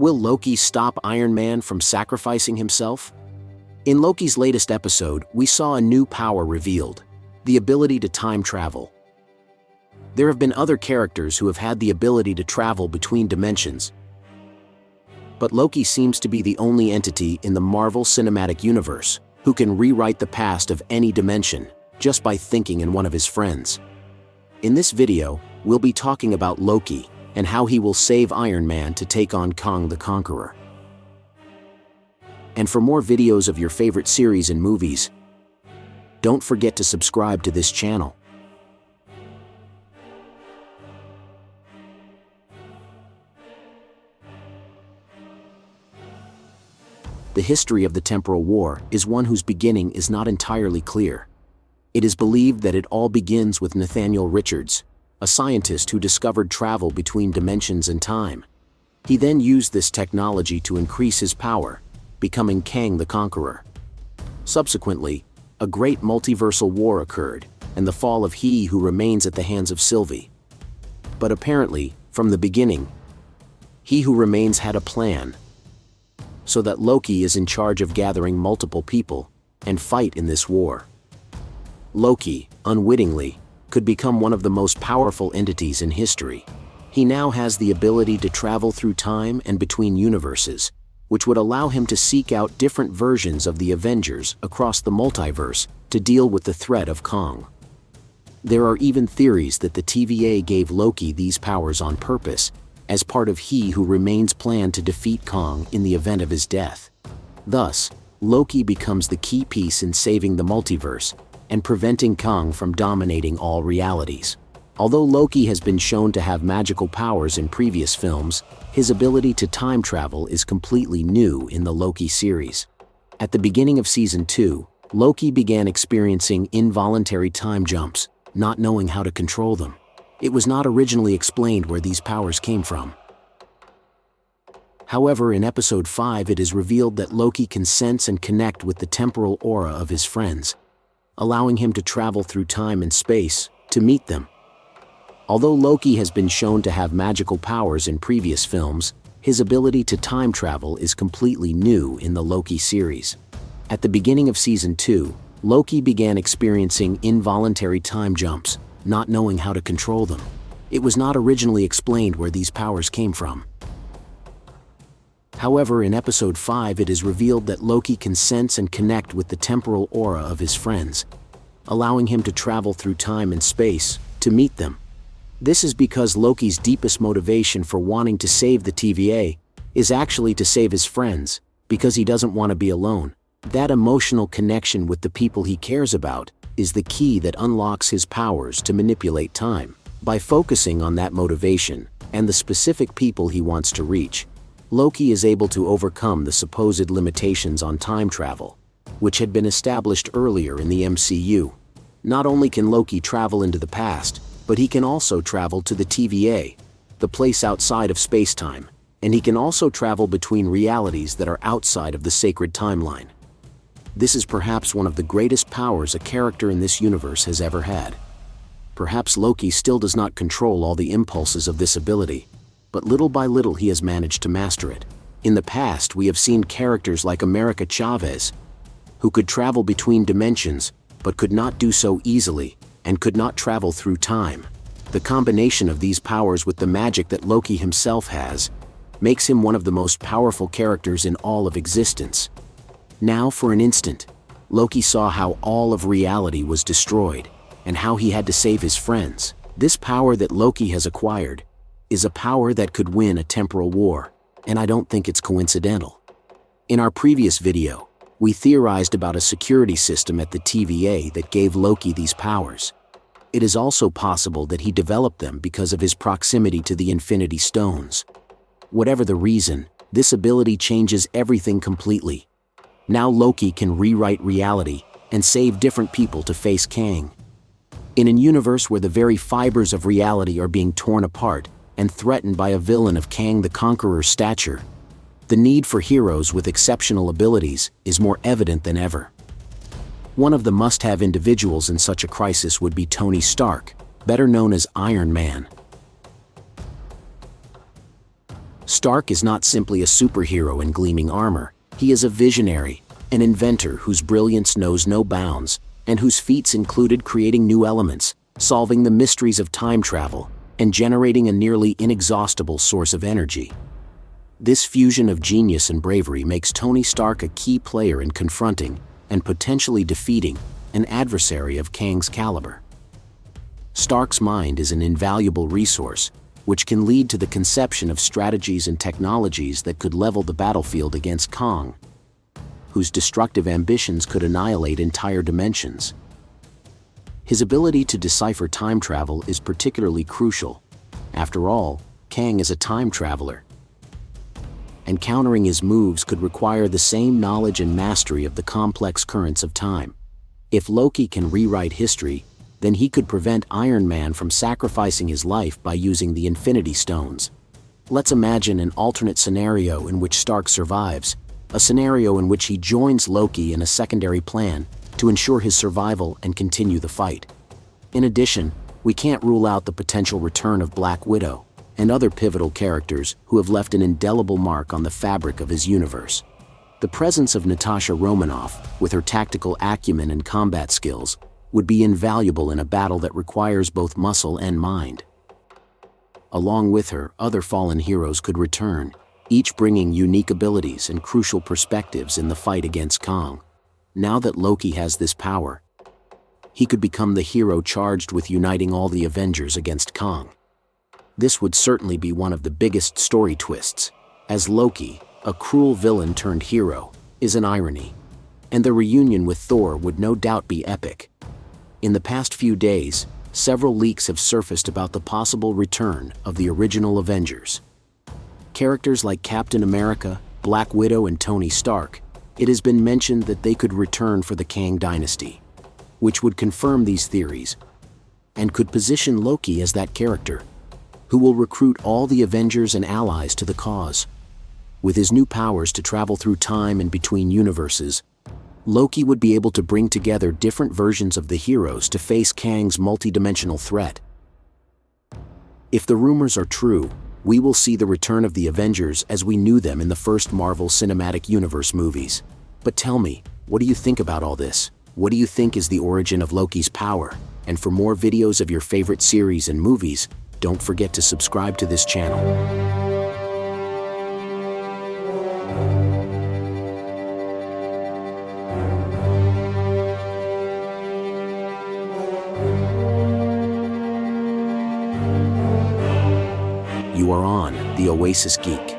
Will Loki stop Iron Man from sacrificing himself? In Loki's latest episode, we saw a new power revealed: the ability to time travel. There have been other characters who have had the ability to travel between dimensions, but Loki seems to be the only entity in the Marvel Cinematic Universe who can rewrite the past of any dimension just by thinking in one of his friends. In this video, we'll be talking about Loki and how he will save Iron Man to take on Kang the Conqueror. And for more videos of your favorite series and movies, don't forget to subscribe to this channel. The history of the temporal war is one whose beginning is not entirely clear. It is believed that it all begins with Nathaniel Richards, a scientist who discovered travel between dimensions and time. He then used this technology to increase his power, becoming Kang the Conqueror. Subsequently, a great multiversal war occurred, and the fall of He Who Remains at the hands of Sylvie. But apparently, from the beginning, He Who Remains had a plan, so that Loki is in charge of gathering multiple people and fight in this war. Loki, unwittingly, could become one of the most powerful entities in history. He now has the ability to travel through time and between universes, which would allow him to seek out different versions of the Avengers across the multiverse to deal with the threat of Kang. There are even theories that the TVA gave Loki these powers on purpose, as part of He Who Remains' plan to defeat Kang in the event of his death. Thus, Loki becomes the key piece in saving the multiverse and preventing Kang from dominating all realities. Although Loki has been shown to have magical powers in previous films, his ability to time travel is completely new in the Loki series. At the beginning of Season 2, Loki began experiencing involuntary time jumps, not knowing how to control them. It was not originally explained where these powers came from. However, in Episode 5 it is revealed that Loki can sense and connect with the temporal aura of his friends, allowing him to travel through time and space to meet them. Although Loki has been shown to have magical powers in previous films, his ability to time travel is completely new in the Loki series. At the beginning of Season 2, Loki began experiencing involuntary time jumps, not knowing how to control them. It was not originally explained where these powers came from. However, in Episode 5 it is revealed that Loki can sense and connect with the temporal aura of his friends, allowing him to travel through time and space to meet them. This is because Loki's deepest motivation for wanting to save the TVA is actually to save his friends, because he doesn't want to be alone. That emotional connection with the people he cares about is the key that unlocks his powers to manipulate time. By focusing on that motivation and the specific people he wants to reach, Loki is able to overcome the supposed limitations on time travel, which had been established earlier in the MCU. Not only can Loki travel into the past, but he can also travel to the TVA, the place outside of space-time, and he can also travel between realities that are outside of the sacred timeline. This is perhaps one of the greatest powers a character in this universe has ever had. Perhaps Loki still does not control all the impulses of this ability, but little by little he has managed to master it. In the past, we have seen characters like America Chavez, who could travel between dimensions, but could not do so easily, and could not travel through time. The combination of these powers with the magic that Loki himself has makes him one of the most powerful characters in all of existence. Now, for an instant, Loki saw how all of reality was destroyed, and how he had to save his friends. This power that Loki has acquired is a power that could win a temporal war, and I don't think it's coincidental. In our previous video, we theorized about a security system at the TVA that gave Loki these powers. It is also possible that he developed them because of his proximity to the Infinity Stones. Whatever the reason, this ability changes everything completely. Now Loki can rewrite reality and save different people to face Kang. In a universe where the very fibers of reality are being torn apart and threatened by a villain of Kang the Conqueror's stature, the need for heroes with exceptional abilities is more evident than ever. One of the must-have individuals in such a crisis would be Tony Stark, better known as Iron Man. Stark is not simply a superhero in gleaming armor, he is a visionary, an inventor whose brilliance knows no bounds, and whose feats included creating new elements, solving the mysteries of time travel, and generating a nearly inexhaustible source of energy. This fusion of genius and bravery makes Tony Stark a key player in confronting, and potentially defeating, an adversary of Kang's caliber. Stark's mind is an invaluable resource, which can lead to the conception of strategies and technologies that could level the battlefield against Kang, whose destructive ambitions could annihilate entire dimensions. His ability to decipher time travel is particularly crucial. After all, Kang is a time traveler, and countering his moves could require the same knowledge and mastery of the complex currents of time. If Loki can rewrite history, then he could prevent Iron Man from sacrificing his life by using the Infinity Stones. Let's imagine an alternate scenario in which Stark survives, a scenario in which he joins Loki in a secondary plan to ensure his survival and continue the fight. In addition, we can't rule out the potential return of Black Widow and other pivotal characters who have left an indelible mark on the fabric of his universe. The presence of Natasha Romanoff, with her tactical acumen and combat skills, would be invaluable in a battle that requires both muscle and mind. Along with her, other fallen heroes could return, each bringing unique abilities and crucial perspectives in the fight against Kang. Now that Loki has this power, he could become the hero charged with uniting all the Avengers against Kang. This would certainly be one of the biggest story twists, as Loki, a cruel villain turned hero, is an irony. And the reunion with Thor would no doubt be epic. In the past few days, several leaks have surfaced about the possible return of the original Avengers. Characters like Captain America, Black Widow, and Tony Stark, it has been mentioned that they could return for the Kang dynasty, which would confirm these theories, and could position Loki as that character, who will recruit all the Avengers and allies to the cause. With his new powers to travel through time and between universes, Loki would be able to bring together different versions of the heroes to face Kang's multidimensional threat. If the rumors are true, we will see the return of the Avengers as we knew them in the first Marvel Cinematic Universe movies. But tell me, what do you think about all this? What do you think is the origin of Loki's power? And for more videos of your favorite series and movies, don't forget to subscribe to this channel. You are on The Oasis Geek.